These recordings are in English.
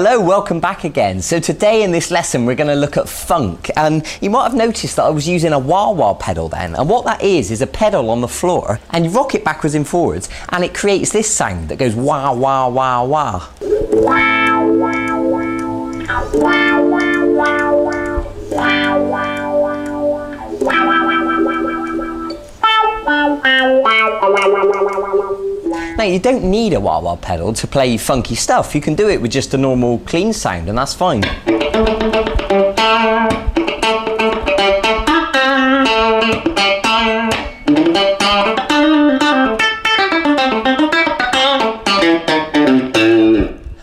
Hello, welcome back again. So today in this lesson we're going to look at funk, and you might have noticed that I was using a wah-wah pedal then, and what that is a pedal on the floor and you rock it backwards and forwards and it creates this sound that goes wah wah wah wah. Now you don't need a wah-wah pedal to play funky stuff. You can do it with just a normal clean sound and that's fine.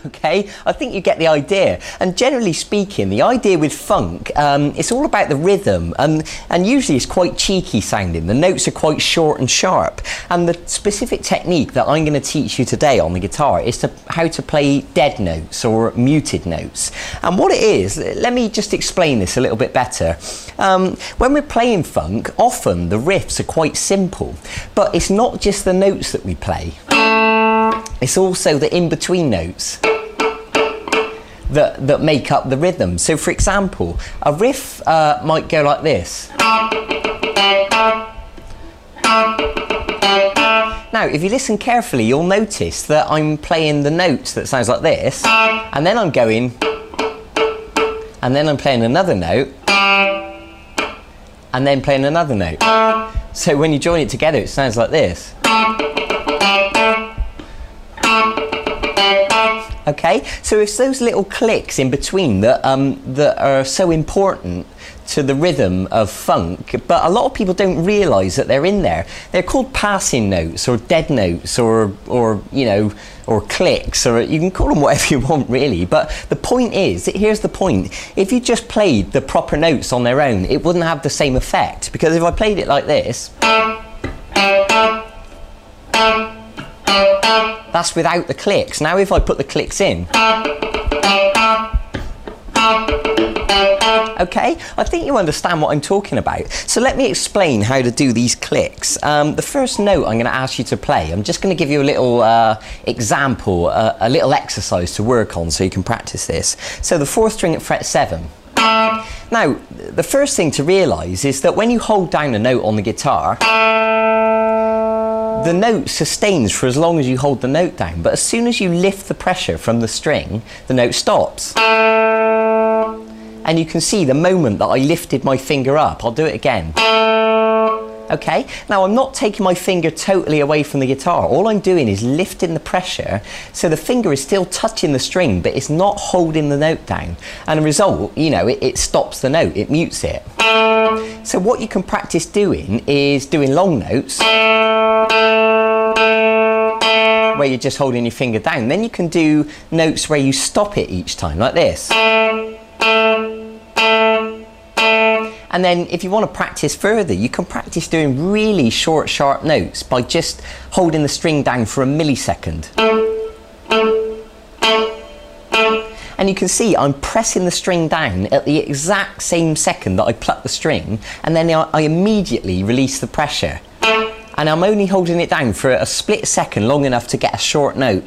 Okay, I think you get the idea. And generally speaking, the idea with funk, it's all about the rhythm, and usually it's quite cheeky sounding. The notes are quite short and sharp. And the specific technique that I'm going to teach you today on the guitar is how to play dead notes or muted notes. And what it is, let me just explain this a little bit better. When we're playing funk, often the riffs are quite simple, but it's not just the notes that we play. It's also the in-between notes that make up the rhythm. So for example, a riff might go like this. Now if you listen carefully, you'll notice that I'm playing the notes that sounds like this, and then I'm going, and then I'm playing another note, and then playing another note. So when you join it together it sounds like this. Okay, so it's those little clicks in between that are so important to the rhythm of funk, but a lot of people don't realise that they're in there. They're called passing notes or dead notes or you know, or clicks, or you can call them whatever you want really, but the point is, here's the point, if you just played the proper notes on their own it wouldn't have the same effect, because if I played it like this, that's without the clicks. Now if I put the clicks in, okay, I think you understand what I'm talking about. So let me explain how to do these clicks. The first note I'm going to ask you to play, I'm just going to give you a little example, a little exercise to work on so you can practice this. So the 4th string at fret 7. Now the first thing to realise is that when you hold down a note on the guitar, the note sustains for as long as you hold the note down, but as soon as you lift the pressure from the string, the note stops. And you can see the moment that I lifted my finger up, I'll do it again. Okay, now I'm not taking my finger totally away from the guitar, all I'm doing is lifting the pressure, so the finger is still touching the string, but it's not holding the note down. And the result, you know, it stops the note, it mutes it. So what you can practice doing is doing long notes, where you're just holding your finger down. Then you can do notes where you stop it each time, like this. And then if you want to practice further, you can practice doing really short, sharp notes by just holding the string down for a millisecond. And you can see I'm pressing the string down at the exact same second that I pluck the string, and then I immediately release the pressure. And I'm only holding it down for a split second, long enough to get a short note,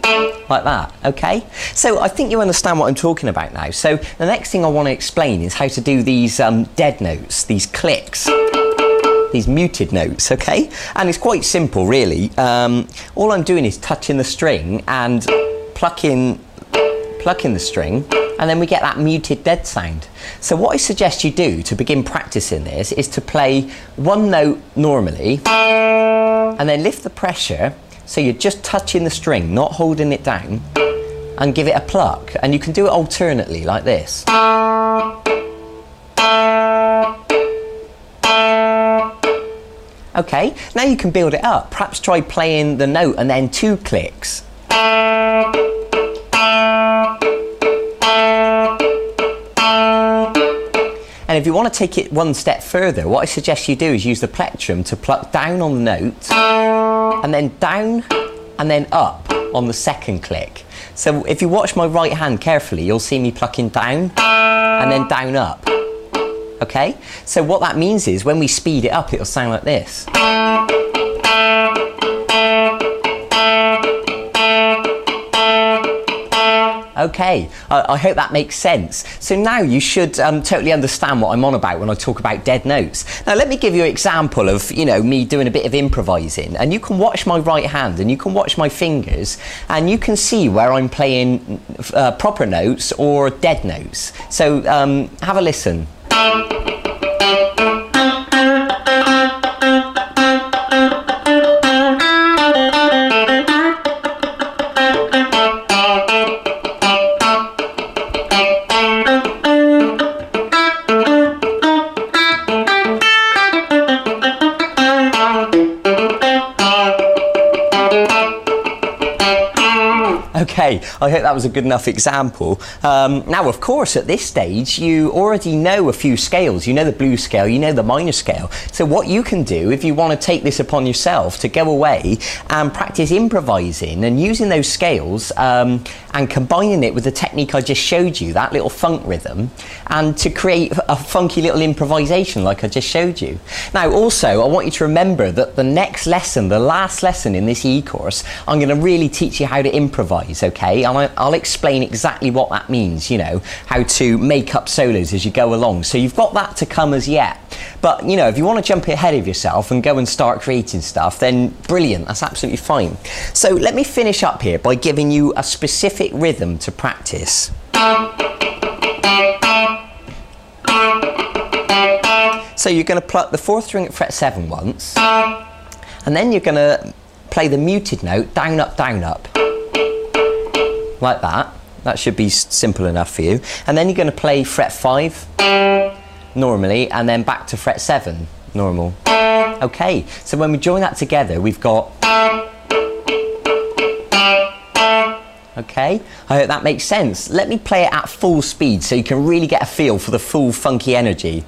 like that, okay? So I think you understand what I'm talking about now. So the next thing I want to explain is how to do these dead notes, these clicks, these muted notes, okay? And it's quite simple, really. All I'm doing is touching the string and plucking the string, and then we get that muted dead sound. So what I suggest you do to begin practicing this is to play one note normally, and then lift the pressure, so you're just touching the string, not holding it down, and give it a pluck. And you can do it alternately, like this. Okay, now you can build it up. Perhaps try playing the note and then 2 clicks. And if you want to take it one step further, what I suggest you do is use the plectrum to pluck down on the note, and then down, and then up on the second click. So if you watch my right hand carefully, you'll see me plucking down, and then down up. Okay? So what that means is, when we speed it up, it'll sound like this. Okay, I hope that makes sense. So now you should totally understand what I'm on about when I talk about dead notes. Now let me give you an example of, you know, me doing a bit of improvising, and you can watch my right hand and you can watch my fingers and you can see where I'm playing proper notes or dead notes. So have a listen. Okay, I hope that was a good enough example. Now, of course, at this stage, you already know a few scales. You know the blues scale, you know the minor scale. So what you can do, if you want to take this upon yourself, to go away and practice improvising and using those scales and combining it with the technique I just showed you, that little funk rhythm, and to create a funky little improvisation like I just showed you. Now, also, I want you to remember that the next lesson, the last lesson in this e-course, I'm going to really teach you how to improvise, okay? And I'll explain exactly what that means, you know, how to make up solos as you go along. So you've got that to come as yet. But, you know, if you want to jump ahead of yourself and go and start creating stuff, then brilliant, that's absolutely fine. So let me finish up here by giving you a specific rhythm to practice. So you're going to pluck the 4th string at fret 7 once, and then you're going to play the muted note down, up, like that. That should be simple enough for you. And then you're going to play fret 5 normally, and then back to fret 7 normal. Okay, so when we join that together, we've got. Okay, I hope that makes sense. Let me play it at full speed so you can really get a feel for the full funky energy.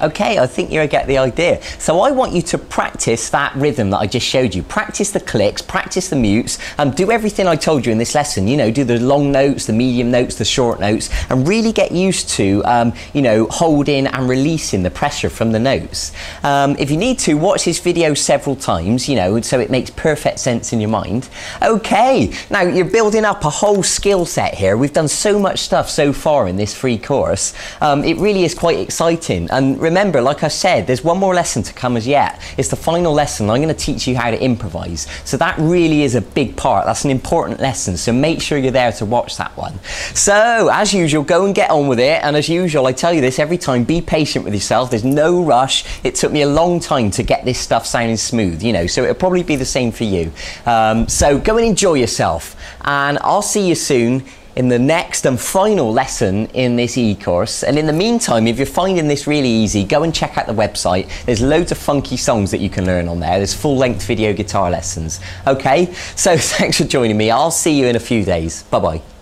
Okay, I think you get the idea. So I want you to practice that rhythm that I just showed you. Practice the clicks, practice the mutes, and do everything I told you in this lesson. You know, do the long notes, the medium notes, the short notes, and really get used to, you know, holding and releasing the pressure from the notes. If you need to, watch this video several times, you know, so it makes perfect sense in your mind. Okay, now you're building up a whole skill set here. We've done so much stuff so far in this free course. It really is quite exciting. And remember, like I said, there's one more lesson to come as yet. It's the final lesson. I'm going to teach you how to improvise. So that really is a big part. That's an important lesson. So make sure you're there to watch that one. So as usual, go and get on with it. And as usual, I tell you this every time, be patient with yourself. There's no rush. It took me a long time to get this stuff sounding smooth, you know, so it'll probably be the same for you. So go and enjoy yourself. And I'll see you soon in the next and final lesson in this e-course. And in the meantime, if you're finding this really easy, go and check out the website. There's loads of funky songs that you can learn on there. There's full-length video guitar lessons. Okay, so thanks for joining me. I'll see you in a few days. Bye-bye.